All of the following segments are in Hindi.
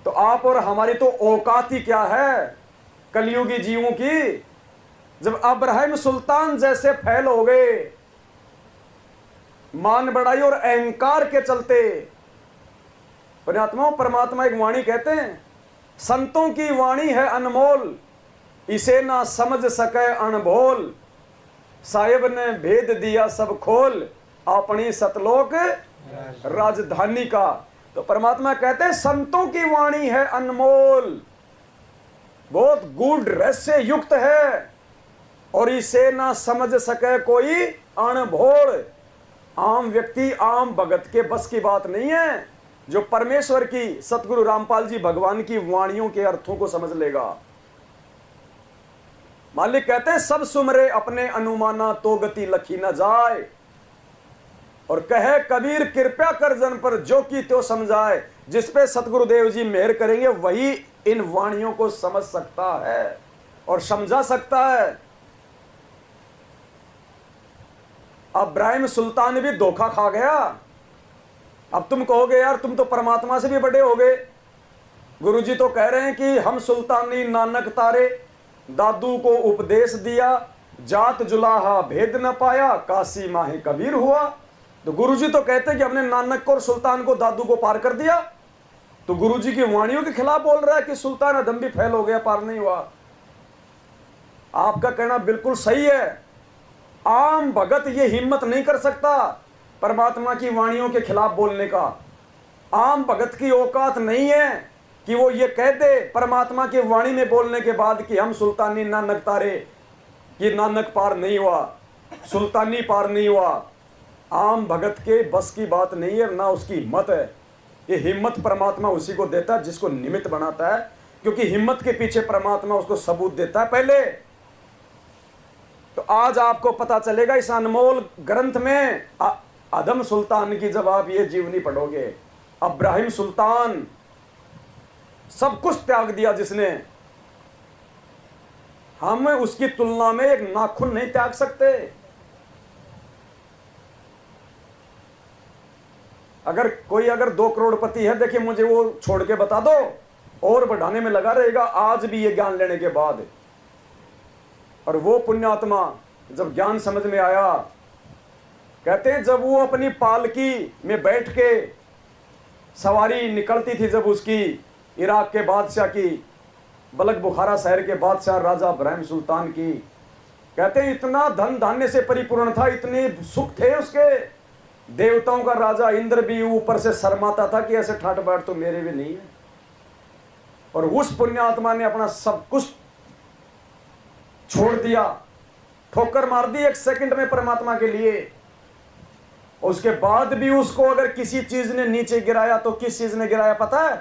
तो आप और हमारी तो औकात ही क्या है कलयुगी जीवों की। जब अब्राहिम सुल्तान जैसे फैल हो गए मान बढ़ाई और अहंकार के चलते, परमात्मा एक वाणी कहते हैं, संतों की वाणी है अनमोल, इसे ना समझ सके अनभोल, साहिब ने भेद दिया सब खोल, अपनी सतलोक राजधानी का। तो परमात्मा कहते हैं संतों की वाणी है अनमोल, बहुत गूढ़ रहस्य युक्त है, और इसे ना समझ सके कोई अनभोल। आम व्यक्ति आम भगत के बस की बात नहीं है जो परमेश्वर की, सतगुरु रामपाल जी भगवान की वाणियों के अर्थों को समझ लेगा। मालिक कहते हैं सब सुमरे अपने अनुमाना तो गति लखी न जाए, और कहे कबीर कृपया कर जन पर जो की त्यो समझाए। जिस पे सतगुरुदेव जी मेहर करेंगे वही इन वाणियों को समझ सकता है और समझा सकता है। अब्राहिम सुल्तान भी धोखा खा गया। अब तुम कहोगे यार तुम तो परमात्मा से भी बड़े हो गए, गुरुजी तो कह रहे हैं कि हम सुल्तानी नानक तारे, दादू को उपदेश दिया, जात जुलाहा भेद न पाया, काशी माहे कबीर हुआ। तो गुरुजी तो कहते हैं कि हमने नानक को और सुल्तान को, दादू को पार कर दिया। तो गुरुजी की वाणियों के खिलाफ बोल रहा है कि सुल्तान अदम भी फेल हो गया, पार नहीं हुआ। आपका कहना बिल्कुल सही है। आम भगत ये हिम्मत नहीं कर सकता परमात्मा की वाणियों के खिलाफ बोलने का। आम भगत की औकात नहीं है कि वो ये कह दे परमात्मा की वाणी में बोलने के बाद कि हम सुल्तानी नानक तारे, कि नानक पार नहीं हुआ, सुल्तानी पार नहीं हुआ। आम भगत के बस की बात नहीं है, ना उसकी हिम्मत है। ये हिम्मत परमात्मा उसी को देता है जिसको निमित्त बनाता है, क्योंकि हिम्मत के पीछे परमात्मा उसको सबूत देता है पहले। तो आज आपको पता चलेगा इस अनमोल ग्रंथ में अदम सुल्तान की जब आप ये जीवनी पढ़ोगे। अब्राहिम सुल्तान सब कुछ त्याग दिया जिसने, हम उसकी तुलना में एक नाखून नहीं त्याग सकते। अगर कोई 2 करोड़पति है, देखिए मुझे वो छोड़ के बता दो, और बढ़ाने में लगा रहेगा आज भी ये ज्ञान लेने के बाद। और वो पुण्यात्मा जब ज्ञान समझ में आया, कहते हैं जब वो अपनी पालकी में बैठ के सवारी निकलती थी, जब उसकी इराक के बादशाह की, बलक बुखारा शहर के बादशाह राजा इब्राहिम सुल्तान की, कहते हैं इतना धन धान्य से परिपूर्ण था, इतने सुख थे उसके, देवताओं का राजा इंद्र भी ऊपर से शर्माता था कि ऐसे ठाट बाट तो मेरे भी नहीं है। और उस पुण्यात्मा ने अपना सब कुछ छोड़ दिया, ठोकर मार दी 1 सेकंड में परमात्मा के लिए। उसके बाद भी उसको अगर किसी चीज ने नीचे गिराया तो किस चीज ने गिराया पता है?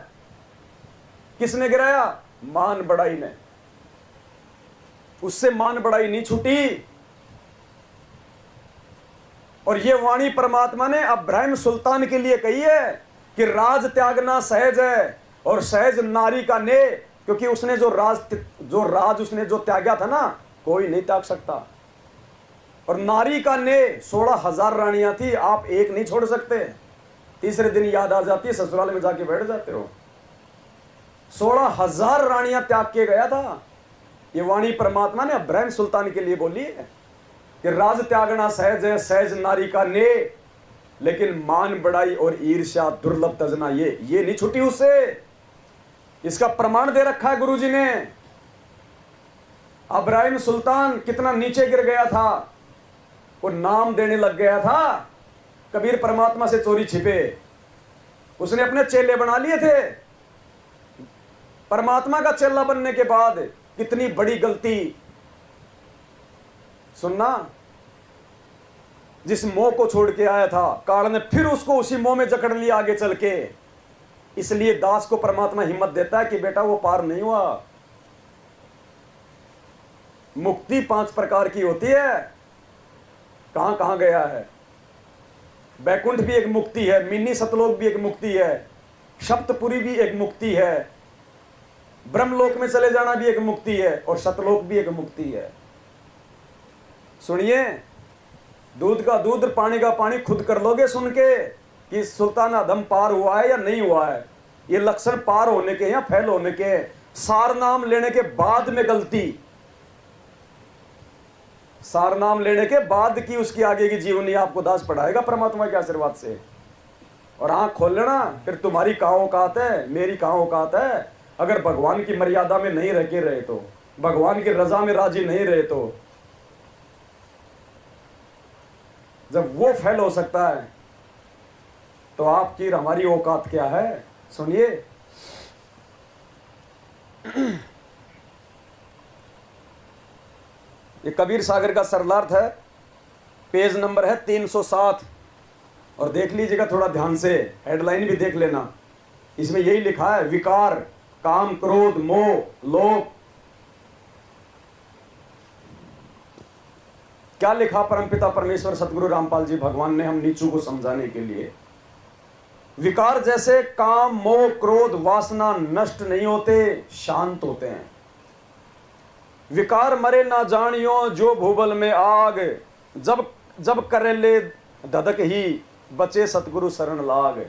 किसने गिराया? मान बढ़ाई ने। उससे मान बढ़ाई नहीं छूटी। और ये वाणी परमात्मा ने इब्राहिम सुल्तान के लिए कही है कि राज त्यागना सहज है और सहज नारी का ने, क्योंकि उसने जो राज उसने जो त्यागा था ना, कोई नहीं त्याग सकता। और नारी का ने 16,000 रानियां थी, आप एक नहीं छोड़ सकते। तीसरे दिन याद आ जाती है, ससुराल में जाके बैठ जाते हो। 16,000 रानियां त्याग के गया था। ये वाणी परमात्मा ने इब्राहिम सुल्तान के लिए बोली है कि राज त्यागना सहज है, सहज नारी का ने, लेकिन मान बढ़ाई और ईर्ष्या दुर्लभ तजना ये नहीं छूटी उससे। इसका प्रमाण दे रखा है गुरुजी ने। इब्राहिम सुल्तान कितना नीचे गिर गया था, वो नाम देने लग गया था। कबीर परमात्मा से चोरी छिपे, उसने अपने चेले बना लिए थे। परमात्मा का चेला बनने के बाद कितनी बड़ी गलती। सुनना, जिस मोह को छोड़ के आया था काल ने फिर उसको उसी मोह में जकड़ लिया आगे चल के। इसलिए दास को परमात्मा हिम्मत देता है कि बेटा वो पार नहीं हुआ। मुक्ति 5 प्रकार की होती है। कहां कहां गया है? बैकुंठ भी एक मुक्ति है, मिनी सतलोक भी एक मुक्ति है, सप्तपुरी भी एक मुक्ति है, ब्रह्मलोक में चले जाना भी एक मुक्ति है, और सतलोक भी एक मुक्ति है। सुनिए, दूध का दूध पानी का पानी खुद कर लोगे सुन के कि सुल्तान आदम पार हुआ है या नहीं हुआ है। ये लक्षण पार होने के या फैल होने के। सार नाम लेने के बाद में गलती, सार नाम लेने के बाद की उसकी आगे की जीवनी आपको दास पढ़ाएगा परमात्मा के आशीर्वाद से। और आंख खोल लेना, फिर तुम्हारी कहाँ औकात है, मेरी कहाँ औकात है। अगर भगवान की मर्यादा में नहीं रह के रहे तो, भगवान की रजा में राजी नहीं रहे तो, जब वो फैल हो सकता है तो आपकी हमारी औकात क्या है। सुनिए, ये कबीर सागर का सरलार्थ है, पेज नंबर है 307, और देख लीजिएगा थोड़ा ध्यान से, हेडलाइन भी देख लेना। इसमें यही लिखा है, विकार, काम, क्रोध, मोह, लोभ। क्या लिखा परमपिता परमेश्वर सतगुरु रामपाल जी भगवान ने हम नीचू को समझाने के लिए। विकार जैसे काम, मोह, क्रोध, वासना नष्ट नहीं होते, शांत होते हैं। विकार मरे ना जानियो जो भूबल में आग, जब जब करे ले धधक ही बचे सतगुरु शरण लाग।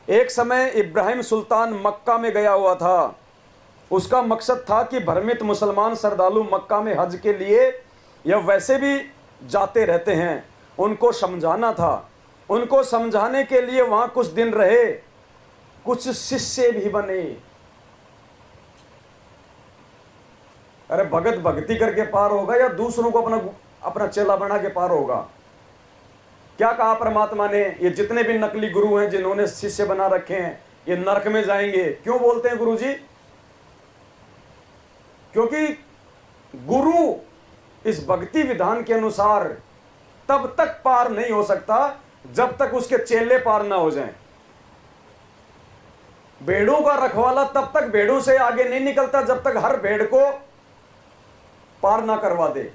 एक समय इब्राहिम सुल्तान मक्का में गया हुआ था। उसका मकसद था कि भ्रमित मुसलमान श्रद्धालु मक्का में हज के लिए या वैसे भी जाते रहते हैं, उनको समझाना था। उनको समझाने के लिए वहां कुछ दिन रहे, कुछ शिष्य भी बने। अरे भगत भक्ति करके पार होगा या दूसरों को अपना चेला बना के पार होगा। क्या कहा परमात्मा ने, ये जितने भी नकली गुरु हैं जिन्होंने शिष्य बना रखे हैं ये नरक में जाएंगे। क्यों बोलते हैं गुरु जी? क्योंकि गुरु इस भक्ति विधान के अनुसार तब तक पार नहीं हो सकता जब तक उसके चेले पार ना हो जाएं। भेड़ों का रखवाला तब तक भेड़ों से आगे नहीं निकलता जब तक हर भेड़ को पार ना करवा दे।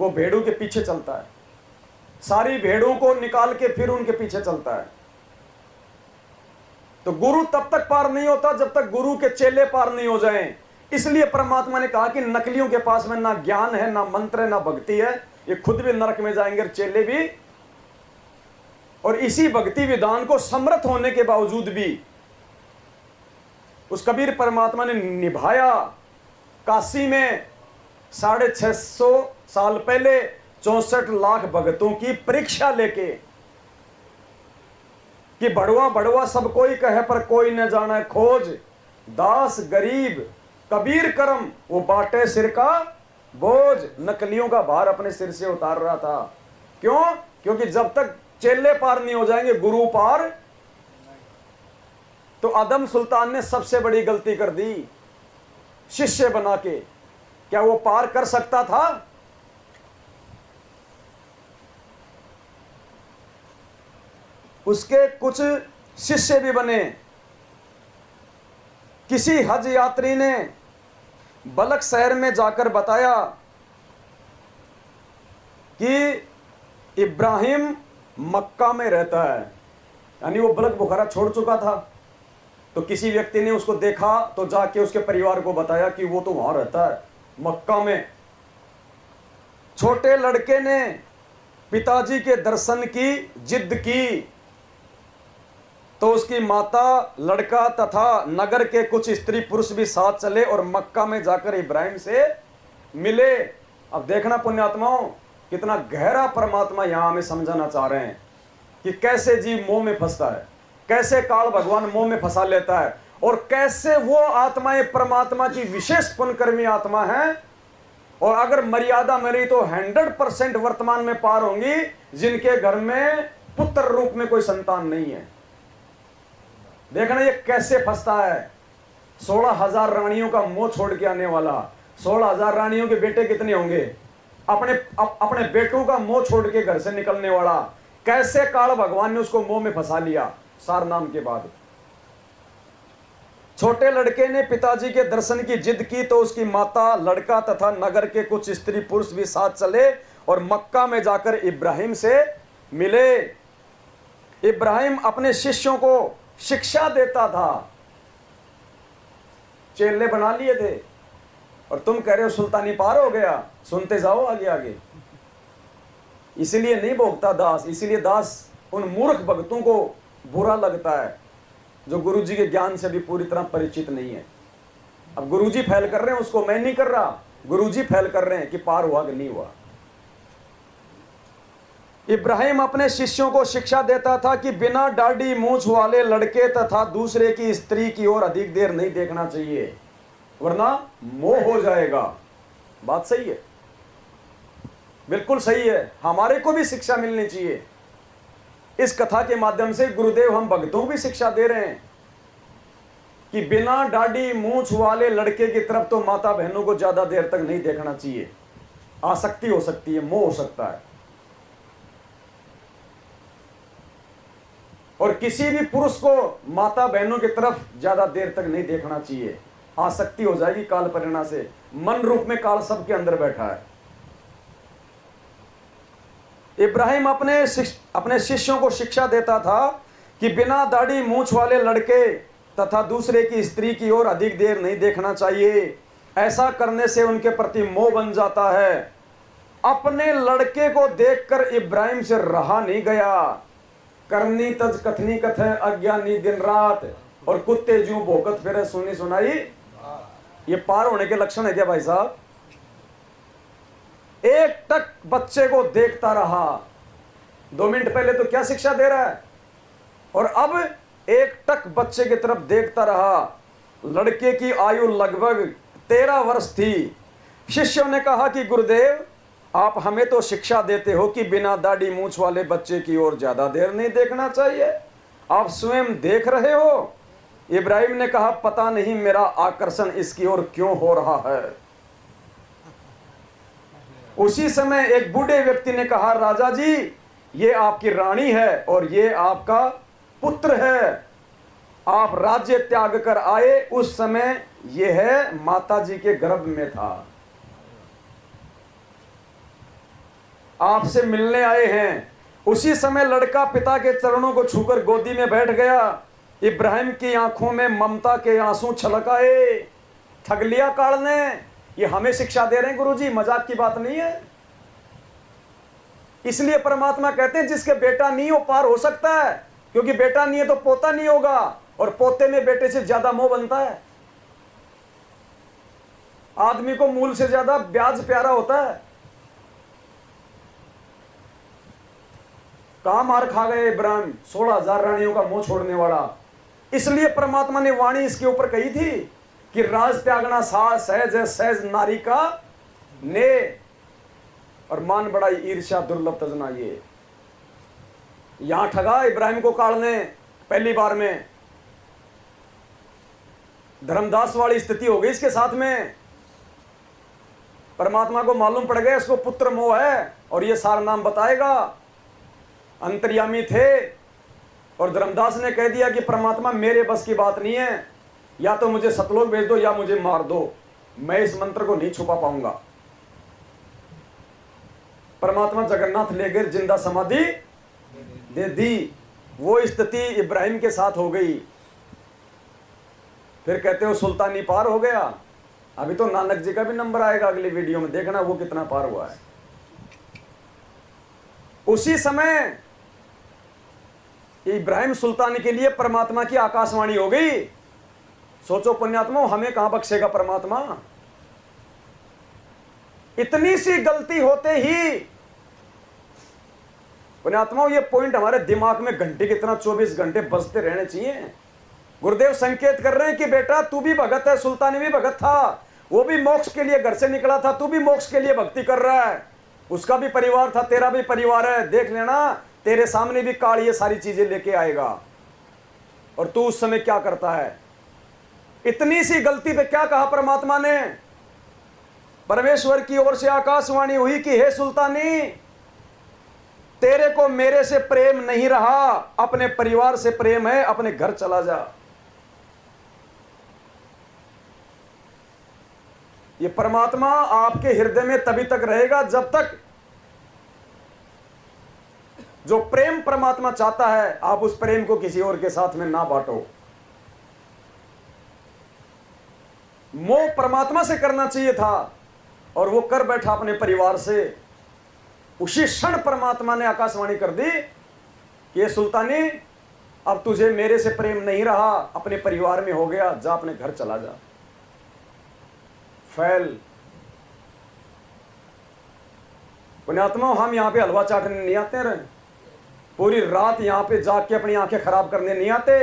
वो भेड़ों के पीछे चलता है, सारी भेड़ों को निकाल के फिर उनके पीछे चलता है। तो गुरु तब तक पार नहीं होता जब तक गुरु के चेले पार नहीं हो जाएं। इसलिए परमात्मा ने कहा कि नकलियों के पास में ना ज्ञान है, ना मंत्र है, ना भक्ति है, ये खुद भी नरक में जाएंगे और चेले भी। और इसी भक्ति विधान को समर्थ होने के बावजूद भी उस कबीर परमात्मा ने निभाया। काशी में 650 साल पहले 64 लाख भक्तों की परीक्षा लेके कि बड़वा बड़वा सब कोई कहे पर कोई न जाने खोज, दास गरीब कबीर करम वो बाटे सिर का बोझ। नकलियों का भार अपने सिर से उतार रहा था। क्यों? क्योंकि जब तक चेले पार नहीं हो जाएंगे गुरु पार। तो आदम सुल्तान ने सबसे बड़ी गलती कर दी, शिष्य बना के। क्या वो पार कर सकता था? उसके कुछ शिष्य भी बने। किसी हज यात्री ने बलक शहर में जाकर बताया कि इब्राहिम मक्का में रहता है, यानी वो बलक बुखारा छोड़ चुका था। तो किसी व्यक्ति ने उसको देखा तो जाके उसके परिवार को बताया कि वो तो वहां रहता है मक्का में। छोटे लड़के ने पिताजी के दर्शन की जिद की तो उसकी माता, लड़का तथा नगर के कुछ स्त्री पुरुष भी साथ चले और मक्का में जाकर इब्राहिम से मिले। अब देखना पुण्यात्माओं, कितना गहरा परमात्मा यहां हमें समझाना चाह रहे हैं कि कैसे जीव मोह में फंसता है, कैसे काल भगवान मोह में फंसा लेता है, और कैसे वो आत्माएं परमात्मा की विशेष पुण्यकर्मी आत्मा है। और अगर मर्यादा मेरी तो 100% वर्तमान में पार होंगी जिनके घर में पुत्र रूप में कोई संतान नहीं है। देखना ये कैसे फंसता है। 16,000 रानियों का मोह छोड़ के आने वाला, 16,000 रानियों के बेटे कितने होंगे, अपने बेटों का मोह छोड़ के घर से निकलने वाला, कैसे काल भगवान ने उसको मोह में फंसा लिया सार नाम के बाद। छोटे लड़के ने पिताजी के दर्शन की जिद की तो उसकी माता, लड़का तथा नगर के कुछ स्त्री पुरुष भी साथ चले और मक्का में जाकर इब्राहिम से मिले। इब्राहिम अपने शिष्यों को शिक्षा देता था, चेले बना लिए थे, और तुम कह रहे हो सुल्तानी पार हो गया। सुनते जाओ आगे आगे। इसीलिए नहीं भोगता दास, इसीलिए दास उन मूर्ख भक्तों को बुरा लगता है जो गुरुजी के ज्ञान से भी पूरी तरह परिचित नहीं है। अब गुरुजी फैल कर रहे हैं, उसको मैं नहीं कर रहा, गुरुजी फैल कर रहे हैं कि पार हुआ कि नहीं हुआ। इब्राहिम अपने शिष्यों को शिक्षा देता था कि बिना दाढ़ी मूंछ वाले लड़के तथा दूसरे की स्त्री की ओर अधिक देर नहीं देखना चाहिए, वरना मोह हो जाएगा। बात सही है, बिल्कुल सही है। हमारे को भी शिक्षा मिलनी चाहिए। इस कथा के माध्यम से गुरुदेव हम भक्तों को भी शिक्षा दे रहे हैं कि बिना दाढ़ी मूंछ वाले लड़के की तरफ तो माता बहनों को ज्यादा देर तक नहीं देखना चाहिए। आसक्ति हो सकती है, मोह हो सकता है। और किसी भी पुरुष को माता बहनों की तरफ ज्यादा देर तक नहीं देखना चाहिए, आसक्ति हो जाएगी काल परिणा से। मन रूप में काल सबके अंदर बैठा है। इब्राहिम अपने शिष्यों को शिक्षा देता था कि बिना दाढ़ी मूंछ वाले लड़के तथा दूसरे की स्त्री की ओर अधिक देर नहीं देखना चाहिए। ऐसा करने से उनके प्रति मोह बन जाता है। अपने लड़के को देखकर इब्राहिम से रहा नहीं गया। करनी तज कथनी कथ है, अज्ञानी दिन रात, और कुत्ते जूं भोकत फिरे सुनी सुनाई। ये पार होने के लक्षण है क्या भाई साहब? एक टक बच्चे को देखता रहा। 2 मिनट पहले तो क्या शिक्षा दे रहा है, और अब एक टक बच्चे की तरफ देखता रहा। लड़के की आयु लगभग 13 वर्ष थी। शिष्यों ने कहा कि गुरुदेव, आप हमें तो शिक्षा देते हो कि बिना दाढ़ी मूंछ वाले बच्चे की ओर ज्यादा देर नहीं देखना चाहिए, आप स्वयं देख रहे हो। इब्राहिम ने कहा, पता नहीं मेरा आकर्षण इसकी ओर क्यों हो रहा है। उसी समय एक बूढ़े व्यक्ति ने कहा, राजा जी, ये आपकी रानी है और ये आपका पुत्र है। आप राज्य त्याग कर आए उस समय यह माता जी के गर्भ में था, आपसे मिलने आए हैं। उसी समय लड़का पिता के चरणों को छूकर गोदी में बैठ गया। इब्राहिम की आंखों में ममता के आंसू छलक आए। ठग लिया काल ने। ये हमें शिक्षा दे रहे हैं गुरुजी, मजाक की बात नहीं है। इसलिए परमात्मा कहते हैं जिसके बेटा नहीं हो पार हो सकता है, क्योंकि बेटा नहीं है तो पोता नहीं होगा, और पोते में बेटे से ज्यादा मोह बनता है। आदमी को मूल से ज्यादा ब्याज प्यारा होता है। कहां मार खा गए इब्राहिम, 16,000 रानियों का मोह छोड़ने वाला। इसलिए परमात्मा ने वाणी इसके ऊपर कही थी कि राज त्यागना सहज है, सहज नारी का ने, और मान बड़ाई ईर्ष्या दुर्लभ तजना। ये यहां ठगा इब्राहिम को काल ने पहली बार में। धर्मदास वाली स्थिति हो गई इसके साथ में। परमात्मा को मालूम पड़ गया इसको पुत्र मोह है, और ये सारा नाम बताएगा। अंतर्यामी थे, और धर्मदास ने कह दिया कि परमात्मा मेरे बस की बात नहीं है, या तो मुझे सतलोक भेज दो या मुझे मार दो, मैं इस मंत्र को नहीं छुपा पाऊंगा। परमात्मा जगन्नाथ ले गए, जिंदा समाधि दे दी। वो स्थिति इब्राहिम के साथ हो गई। फिर कहते हो सुल्तानी पार हो गया। अभी तो नानक जी का भी नंबर आएगा अगली वीडियो में, देखना वो कितना पार हुआ है। उसी समय इब्राहिम सुल्तानी के लिए परमात्मा की आकाशवाणी हो गई। सोचो पुण्यात्मा, हमें कहां बख्शेगा परमात्मा। इतनी सी गलती होते ही पुण्यात्मा, ये पॉइंट हमारे दिमाग में घंटे की तरह 24 घंटे बजते रहने चाहिए। गुरुदेव संकेत कर रहे हैं कि बेटा तू भी भगत है, सुल्तानी भी भगत था, वो भी मोक्ष के लिए घर से निकला था, तू भी मोक्ष के लिए भक्ति कर रहा है। उसका भी परिवार था, तेरा भी परिवार है। देख लेना, तेरे सामने भी काल ये सारी चीजें लेके आएगा, और तू उस समय क्या करता है। इतनी सी गलती पे क्या कहा परमात्मा ने? परमेश्वर की ओर से आकाशवाणी हुई कि हे सुल्तानी, तेरे को मेरे से प्रेम नहीं रहा, अपने परिवार से प्रेम है, अपने घर चला जा। ये परमात्मा आपके हृदय में तभी तक रहेगा जब तक जो प्रेम परमात्मा चाहता है आप उस प्रेम को किसी और के साथ में ना बांटो। मोह परमात्मा से करना चाहिए था, और वो कर बैठा अपने परिवार से। उसी क्षण परमात्मा ने आकाशवाणी कर दी कि ये सुल्तानी, अब तुझे मेरे से प्रेम नहीं रहा, अपने परिवार में हो गया, जा अपने घर चला जा। फैल। पुण्यात्मा, हम यहां पे हलवा चाटने नहीं आते रहे, पूरी रात यहां पे जाग के अपनी आंखें खराब करने नहीं आते।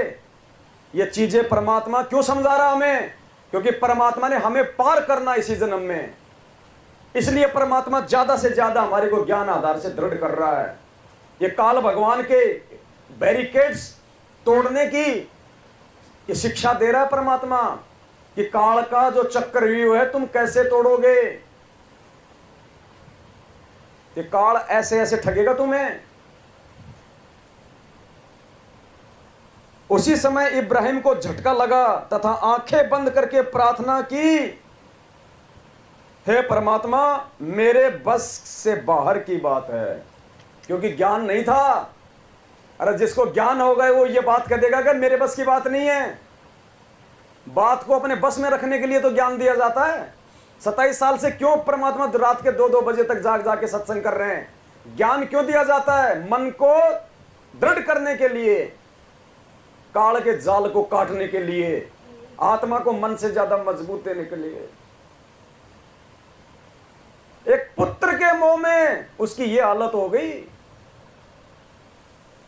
ये चीजें परमात्मा क्यों समझा रहा हमें? क्योंकि परमात्मा ने हमें पार करना इसी जन्म में, इसलिए परमात्मा ज्यादा से ज्यादा हमारे को ज्ञान आधार से दृढ़ कर रहा है। ये काल भगवान के बैरिकेड्स तोड़ने की ये शिक्षा दे रहा है परमात्मा कि काल का जो चक्रव्यूह है तुम कैसे तोड़ोगे। ये काल ऐसे ऐसे ठगेगा तुम्हें। उसी समय इब्राहिम को झटका लगा तथा आंखें बंद करके प्रार्थना की, हे परमात्मा, मेरे बस से बाहर की बात है। क्योंकि ज्ञान नहीं था। अरे जिसको ज्ञान हो गए वो ये बात कह देगा कि मेरे बस की बात नहीं है। बात को अपने बस में रखने के लिए तो ज्ञान दिया जाता है। 27 साल से क्यों परमात्मा रात के 2-2 बजे तक जाग जाके सत्संग कर रहे हैं? ज्ञान क्यों दिया जाता है? मन को दृढ़ करने के लिए, काल के जाल को काटने के लिए, आत्मा को मन से ज्यादा मजबूत देने के लिए। एक पुत्र के मोह में उसकी ये हालत हो गई,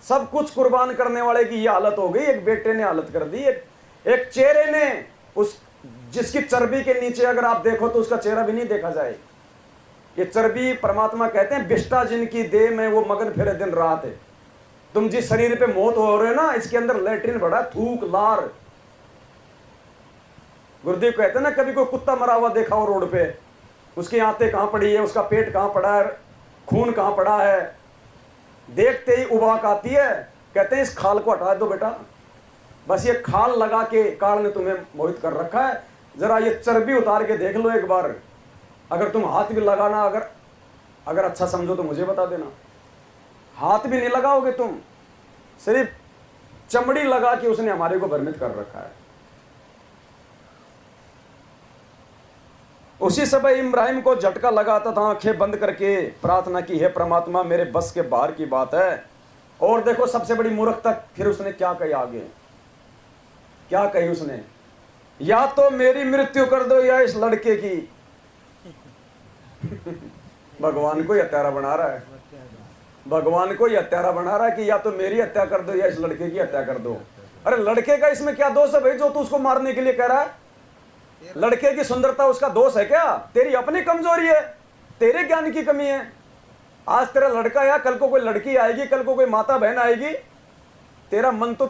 सब कुछ कुर्बान करने वाले की ये हालत हो गई। एक बेटे ने हालत कर दी, एक चेहरे ने, उस जिसकी चर्बी के नीचे अगर आप देखो तो उसका चेहरा भी नहीं देखा जाए। ये चर्बी परमात्मा कहते हैं विष्टा जिनकी देह में वो मगन फिरे दिन रात है। तुम जिस शरीर पे मौत हो रहे हो ना, इसके अंदर लैट्रिन बड़ा, थूक लार। गुरुदेव कहते हैं ना, कभी कोई कुत्ता मरा हुआ देखा हो रोड पे, उसकी आंतें कहां पड़ी है, उसका पेट कहां पड़ा है, खून कहां पड़ा है, देखते ही उबाक आती है। कहते हैं इस खाल को हटा दो बेटा, बस ये खाल लगा के काल ने तुम्हें मोहित कर रखा है, जरा ये चर्बी उतार के देख लो एक बार। अगर तुम हाथ भी लगाना, अगर अच्छा समझो तो मुझे बता देना। हाथ भी नहीं लगाओगे तुम, सिर्फ चमड़ी लगा के उसने हमारे को भ्रमित कर रखा है। उसी समय इब्राहिम को झटका लगा तथा आंखें बंद करके प्रार्थना की, हे परमात्मा, मेरे बस के बाहर की बात है। और देखो सबसे बड़ी मूर्खता फिर उसने क्या कही आगे, क्या कही उसने, या तो मेरी मृत्यु कर दो या इस लड़के की। भगवान को हत्यारा बना रहा है, भगवान को हत्यारा बना रहा है कि या तो मेरी हत्या कर दो या इस लड़के की हत्या कर दो। अरे लड़के का इसमें क्या दोष है भाई जो तू उसको मारने के लिए कह रहा है? लड़के की सुंदरता उसका दोष है क्या? तेरी अपनी कमजोरी है, तेरे ज्ञान की कमी है। आज तेरा लड़का या कल को कोई लड़की आएगी, कल को कोई माता बहन आएगी, तेरा मन तो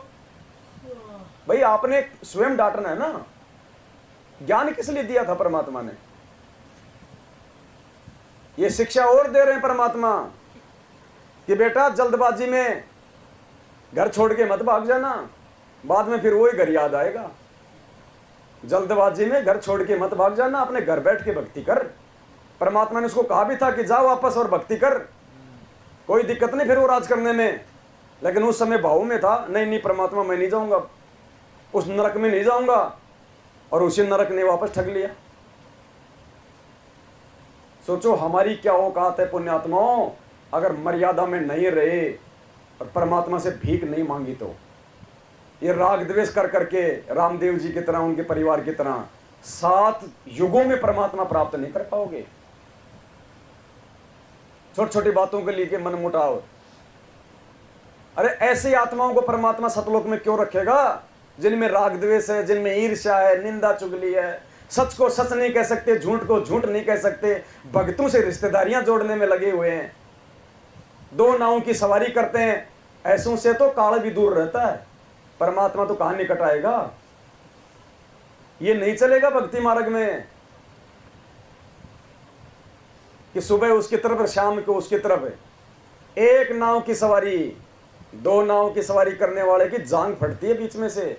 भाई आपने स्वयं डांटना है ना। ज्ञान किस लिए दिया था परमात्मा ने? ये शिक्षा और दे रहे हैं परमात्मा कि बेटा जल्दबाजी में घर छोड़ के मत भाग जाना, बाद में फिर वही घर याद आएगा। जल्दबाजी में घर छोड़ के मत भाग जाना, अपने घर बैठ के भक्ति कर। परमात्मा ने उसको कहा भी था कि जा वापस और भक्ति कर, कोई दिक्कत नहीं फिर वो राज करने में। लेकिन उस समय भाव में था, नहीं परमात्मा मैं नहीं जाऊंगा, उस नरक में नहीं जाऊंगा, और उसी नरक ने वापस ठग लिया। सोचो हमारी क्या औकात है पुण्यात्माओं, अगर मर्यादा में नहीं रहे और परमात्मा से भीख नहीं मांगी तो। ये राग द्वेष कर करके रामदेव जी की तरह, उनके परिवार की तरह 7 युगों में परमात्मा प्राप्त नहीं कर पाओगे। छोटी छोटी बातों के लिए मन मुटाव। अरे ऐसी आत्माओं को परमात्मा सतलोक में क्यों रखेगा जिनमें राग द्वेष है, जिनमें ईर्ष्या है, निंदा चुगली है, सच को सच नहीं कह सकते, झूठ को झूठ नहीं कह सकते, भक्तों से रिश्तेदारियां जोड़ने में लगे हुए हैं, 2 नावों की सवारी करते हैं। ऐसों से तो काल भी दूर रहता है, परमात्मा तो कहां निकट आएगा। ये नहीं चलेगा भक्ति मार्ग में कि सुबह उसकी तरफ और शाम को उसकी तरफ। एक नाव की सवारी, 2 नाव की सवारी करने वाले की जांग फटती है बीच में से,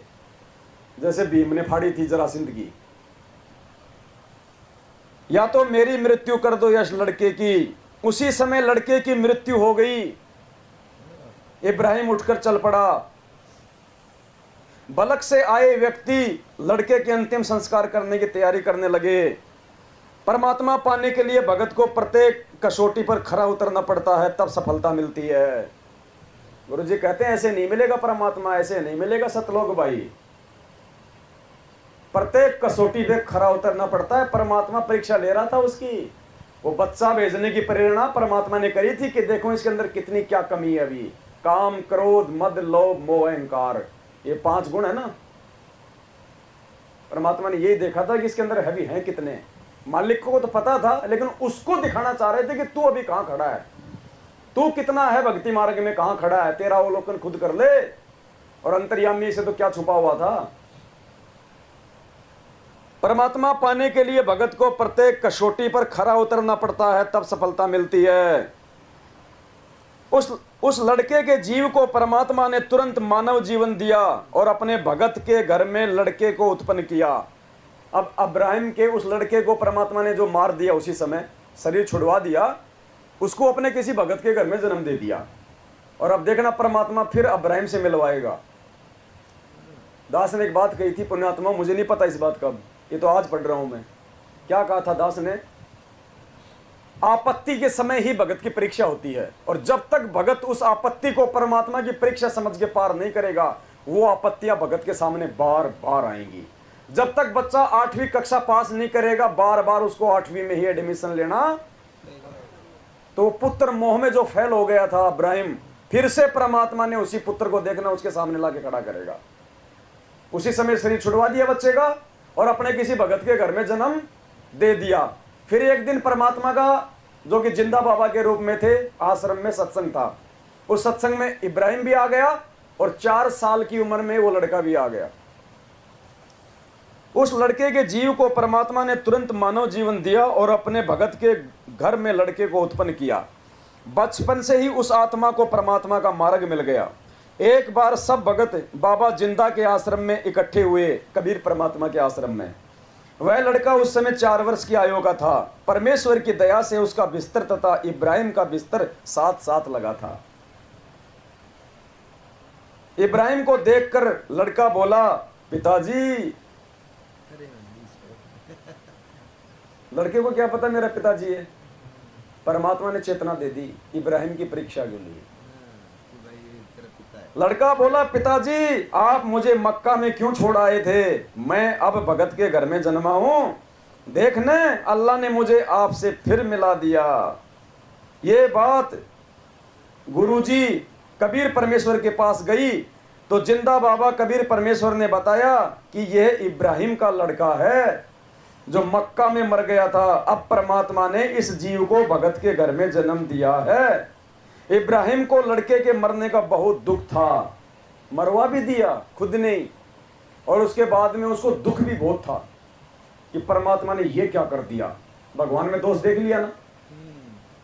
जैसे भीम ने फाड़ी थी जरासंध की। या तो मेरी मृत्यु कर दो या इस लड़के की। उसी समय लड़के की मृत्यु हो गई। इब्राहिम उठकर चल पड़ा। बलक से आए व्यक्ति लड़के के अंतिम संस्कार करने की तैयारी करने लगे। परमात्मा पाने के लिए भगत को प्रत्येक कसौटी पर खरा उतरना पड़ता है, तब सफलता मिलती है। गुरु जी कहते हैं ऐसे नहीं मिलेगा परमात्मा, ऐसे नहीं मिलेगा सतलोक भाई। प्रत्येक कसौटी पे खरा उतरना पड़ता है। परमात्मा परीक्षा ले रहा था उसकी। वो बच्चा भेजने की प्रेरणा परमात्मा ने करी थी कि देखो इसके अंदर कितनी क्या कमी है। अभी काम, क्रोध, मद, लोभ, मोह, अहंकार, ये 5 गुण है ना। परमात्मा ने यही देखा था कि इसके अंदर है भी हैं कितने। मालिक को तो पता था, लेकिन उसको दिखाना चाह रहे थे कि तू अभी कहां खड़ा है, तू कितना है भक्ति मार्ग में, कहां खड़ा है, तेरा अवलोकन खुद कर ले। और अंतर्यामी से तो क्या छुपा हुआ था। परमात्मा पाने के लिए भगत को प्रत्येक कसौटी पर खरा उतरना पड़ता है, तब सफलता मिलती है। उस लड़के के जीव को परमात्मा ने तुरंत मानव जीवन दिया और अपने भगत के घर में लड़के को उत्पन्न किया। अब अब्राहिम के उस लड़के को परमात्मा ने जो मार दिया, उसी समय शरीर छुड़वा दिया, उसको अपने किसी भगत के घर में जन्म दे दिया। और अब देखना परमात्मा फिर अब्राहिम से मिलवाएगा। दास ने एक बात कही थी, पुण्यात्मा, मुझे नहीं पता इस बात का, ये तो आज पढ़ रहा हूं मैं। क्या कहा था दास ने? आपत्ति के समय ही भगत की परीक्षा होती है, और जब तक भगत उस आपत्ति को परमात्मा की परीक्षा समझ के पार नहीं करेगा, वो आपत्तियां भगत के सामने बार बार आएंगी। जब तक बच्चा 8वीं कक्षा पास नहीं करेगा, बार बार उसको 8वीं में ही एडमिशन लेना। तो पुत्र मोह में जो फेल हो गया था अब्राहिम, फिर से परमात्मा ने उसी पुत्र को देखना उसके सामने लाके खड़ा करेगा। उसी समय शरीर छुड़वा दिया बच्चे का और अपने किसी भगत के घर में जन्म दे दिया। फिर एक दिन परमात्मा का, जो कि जिंदा बाबा के रूप में थे, आश्रम में सत्संग था। उस सत्संग में इब्राहिम भी आ गया और 4 साल की उम्र में वो लड़का भी आ गया। उस लड़के के जीव को परमात्मा ने तुरंत मानव जीवन दिया और अपने भगत के घर में लड़के को उत्पन्न किया। बचपन से ही उस आत्मा को परमात्मा का मार्ग मिल गया। एक बार सब भगत बाबा जिंदा के आश्रम में इकट्ठे हुए, कबीर परमात्मा के आश्रम में। वह लड़का उस समय 4 वर्ष की आयु का था। परमेश्वर की दया से उसका बिस्तर तथा इब्राहिम का बिस्तर साथ साथ लगा था। इब्राहिम को देखकर लड़का बोला, पिताजी। लड़के को क्या पता मेरा पिताजी है। परमात्मा ने चेतना दे दी इब्राहिम की परीक्षा के लिए। लड़का बोला, पिताजी आप मुझे मक्का में क्यों छोड़ आए थे? मैं अब भगत के घर में जन्मा हूं। देखने अल्लाह ने मुझे आपसे फिर मिला दिया। ये बात गुरुजी कबीर परमेश्वर के पास गई तो जिंदा बाबा कबीर परमेश्वर ने बताया कि यह इब्राहिम का लड़का है जो मक्का में मर गया था। अब परमात्मा ने इस जीव को भगत के घर में जन्म दिया है। इब्राहिम को लड़के के मरने का बहुत दुख था, मरवा भी दिया खुद ने, और उसके बाद में उसको दुख भी बहुत था कि परमात्मा ने ये क्या कर दिया। भगवान में दोष देख लिया ना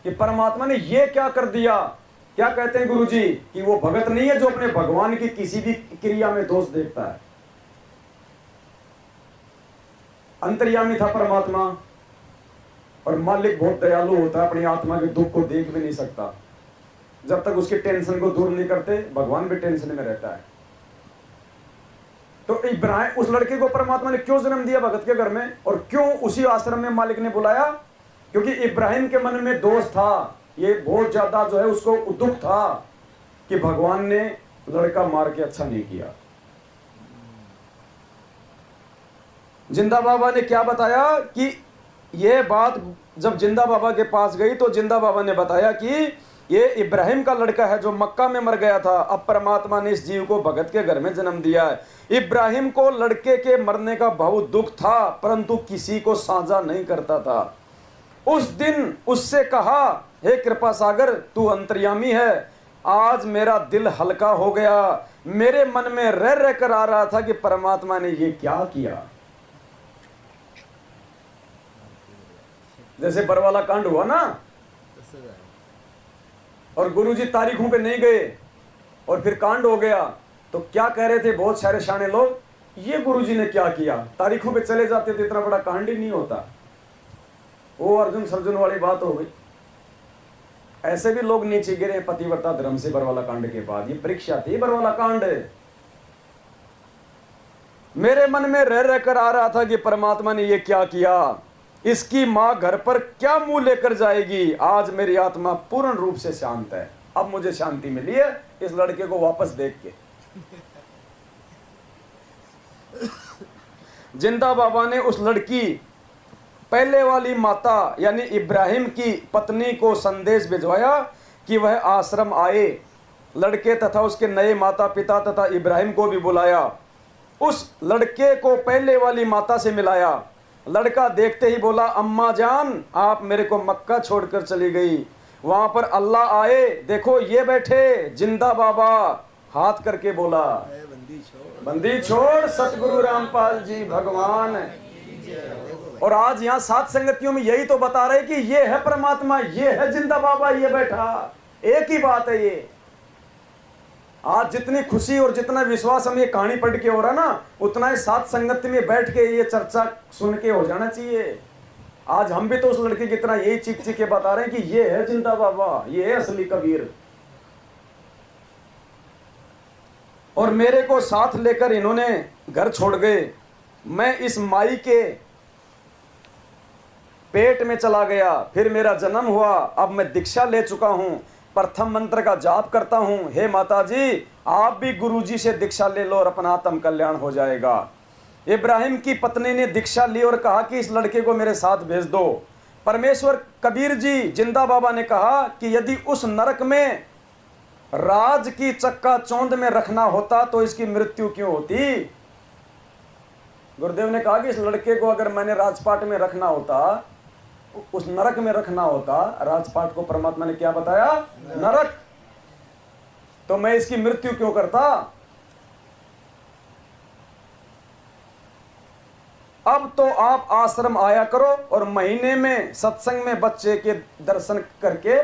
कि परमात्मा ने ये क्या कर दिया। क्या कहते हैं गुरुजी कि वो भगत नहीं है जो अपने भगवान की किसी भी क्रिया में दोष देखता है। अंतर्यामी था परमात्मा, और मालिक बहुत दयालु होता है, अपनी आत्मा के दुख को देख भी नहीं सकता। जब तक उसकी टेंशन को दूर नहीं करते, भगवान भी टेंशन में रहता है। तो इब्राहिम, उस लड़के को परमात्मा ने क्यों जन्म दिया भगत के घर में, और क्यों उसी आश्रम में मालिक ने बुलाया? क्योंकि इब्राहिम के मन में दोष था, ये बहुत ज्यादा जो है उसको दुख था कि भगवान ने लड़का मार के अच्छा नहीं किया। जिंदा बाबा ने क्या बताया कि यह बात जब जिंदा बाबा के पास गई तो जिंदा बाबा ने बताया कि ये इब्राहिम का लड़का है जो मक्का में मर गया था। अब परमात्मा ने इस जीव को भगत के घर में जन्म दिया है। इब्राहिम को लड़के के मरने का बहुत दुख था, परंतु किसी को साझा नहीं करता था। उस दिन उससे कहा, हे कृपा सागर तू अंतर्यामी है, आज मेरा दिल हल्का हो गया। मेरे मन में रह रह कर आ रहा था कि परमात्मा ने ये क्या किया। जैसे बरवाला कांड हुआ ना, और गुरुजी तारीखों पे नहीं गए और फिर कांड हो गया, तो क्या कह रहे थे बहुत सारे शाने लोग, ये गुरुजी ने क्या किया। तारीखों पे चले जाते तो इतना बड़ा कांड ही नहीं होता। वो अर्जुन सर्जुन वाली बात हो गई। ऐसे भी लोग नीचे गिरे पतिव्रता धर्म से बरवाला कांड के बाद। ये परीक्षा थी बरवाला कांड। मेरे मन में रह कर आ रहा था कि परमात्मा ने ये क्या किया, इसकी मां घर पर क्या मुंह लेकर जाएगी। आज मेरी आत्मा पूर्ण रूप से शांत है। अब मुझे शांति मिली है इस लड़के को वापस देख के। जिंदा बाबा ने उस लड़की पहले वाली माता यानी इब्राहिम की पत्नी को संदेश भिजवाया कि वह आश्रम आए। लड़के तथा उसके नए माता पिता तथा इब्राहिम को भी बुलाया। उस लड़के को पहले वाली माता से मिलाया। लड़का देखते ही बोला, अम्मा जान आप मेरे को मक्का छोड़कर चली गई। वहां पर अल्लाह आए, देखो ये बैठे जिंदा बाबा। हाथ करके बोला, बंदी छोड़ सतगुरु रामपाल जी भगवान। और आज यहाँ सात संगतियों में यही तो बता रहे कि ये है परमात्मा, ये है जिंदा बाबा, ये बैठा, एक ही बात है ये। आज जितनी खुशी और जितना विश्वास हम ये कहानी पढ़ के हो रहा ना, उतना ही सात संगत में बैठ के ये चर्चा सुन के हो जाना चाहिए। आज हम भी तो उस लड़के की तरह यही चीख चीख के बता रहे हैं कि ये है जिंदा बाबा, ये है असली कबीर। और मेरे को साथ लेकर इन्होंने घर छोड़ गए। मैं इस माई के पेट में चला गया, फिर मेरा जन्म हुआ। अब मैं दीक्षा ले चुका हूं, प्रथम मंत्र का जाप करता हूं। हे माता जी आप भी गुरुजी से दीक्षा ले लो और अपना आत्म कल्याण हो जाएगा। इब्राहिम की पत्नी ने दीक्षा ली और कहा कि इस लड़के को मेरे साथ भेज दो। परमेश्वर कबीर जी जिंदा बाबा ने कहा कि यदि उस नरक में राज की चक्का चौंध में रखना होता तो इसकी मृत्यु क्यों होती। गुरुदेव ने कहा कि इस लड़के को अगर मैंने राजपाट में रखना होता, उस नरक में रखना होता, राजपाट को परमात्मा ने क्या बताया, नरक, तो मैं इसकी मृत्यु क्यों करता। अब तो आप आश्रम आया करो और महीने में सत्संग में बच्चे के दर्शन करके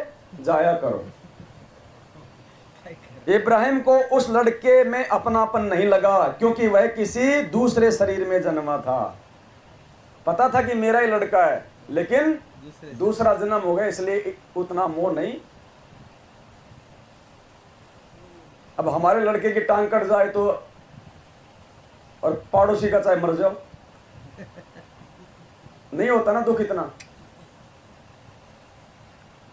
जाया करो। इब्राहिम को उस लड़के में अपनापन नहीं लगा क्योंकि वह किसी दूसरे शरीर में जन्मा था। पता था कि मेरा ही लड़का है, लेकिन दूसरा जन्म हो गया इसलिए उतना मोह नहीं। अब हमारे लड़के की टांग कट जाए तो और पड़ोसी का चाहे मर जाओ, नहीं होता ना दुख इतना।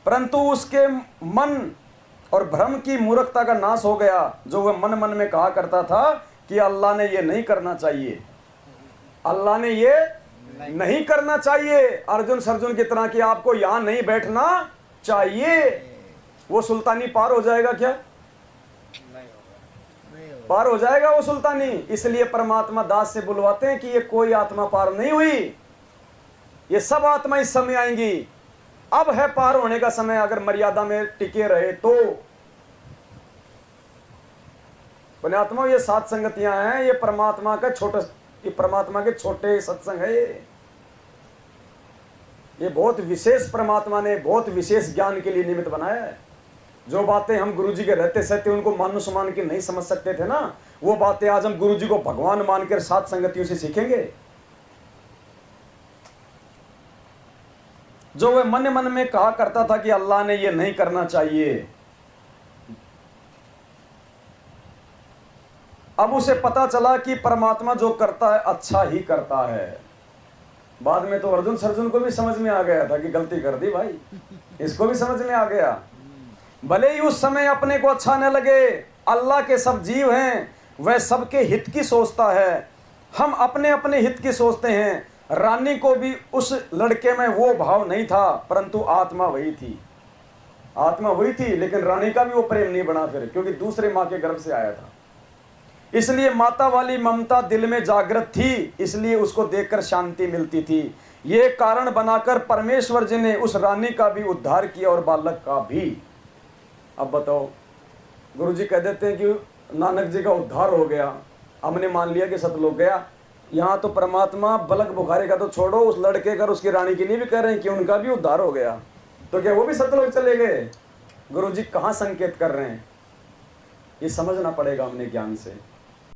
परंतु उसके मन और भ्रम की मूर्खता का नाश हो गया। जो वह मन मन में कहा करता था कि अल्लाह ने ये नहीं करना चाहिए, अल्लाह ने ये नहीं करना चाहिए, अर्जुन सर्जुन की तरह कि आपको यहां नहीं बैठना चाहिए, वो सुल्तानी पार हो जाएगा क्या? पार हो जाएगा वो सुल्तानी। इसलिए परमात्मा दास से बुलवाते हैं कि ये कोई आत्मा पार नहीं हुई, ये सब आत्मा इस समय आएंगी। अब है पार होने का समय, अगर मर्यादा में टिके रहे तो। पुण्यात्मा ये सात संगतियां हैं, ये परमात्मा का छोटा, ये परमात्मा के छोटे सत्संग है। ये बहुत विशेष परमात्मा ने बहुत विशेष ज्ञान के लिए निमित्त बनाया है। जो बातें हम गुरुजी के रहते सहते उनको मानुष मान के नहीं समझ सकते थे ना, वो बातें आज हम गुरुजी को भगवान मानकर सात संगतियों से सीखेंगे। जो वह मन मन में कहा करता था कि अल्लाह ने ये नहीं करना चाहिए, अब उसे पता चला कि परमात्मा जो करता है अच्छा ही करता है। बाद में तो अर्जुन सर्जुन को भी समझ में आ गया था कि गलती कर दी भाई, इसको भी समझ में आ गया। भले ही उस समय अपने को अच्छा न लगे, अल्लाह के सब जीव हैं, वह सबके हित की सोचता है। हम अपने अपने हित की सोचते हैं। रानी को भी उस लड़के में वो भाव नहीं था, परंतु आत्मा वही थी, आत्मा वही थी, लेकिन रानी का भी वो प्रेम नहीं बना फिर, क्योंकि दूसरे माँ के गर्भ से आया था। इसलिए माता वाली ममता दिल में जागृत थी, इसलिए उसको देखकर शांति मिलती थी। ये कारण बनाकर परमेश्वर जी ने उस रानी का भी उद्धार किया और बालक का भी। अब बताओ, गुरुजी कह देते हैं कि नानक जी का उद्धार हो गया, हमने मान लिया कि सतलोक गया। यहाँ तो परमात्मा बलक बुखारी का तो छोड़ो, उस लड़के का उसकी रानी के लिए भी कह रहे हैं कि उनका भी उद्धार हो गया, तो क्या वो भी सतलोक चले गए? गुरुजी कहाँ संकेत कर रहे हैं, ये समझना पड़ेगा हमने ज्ञान से।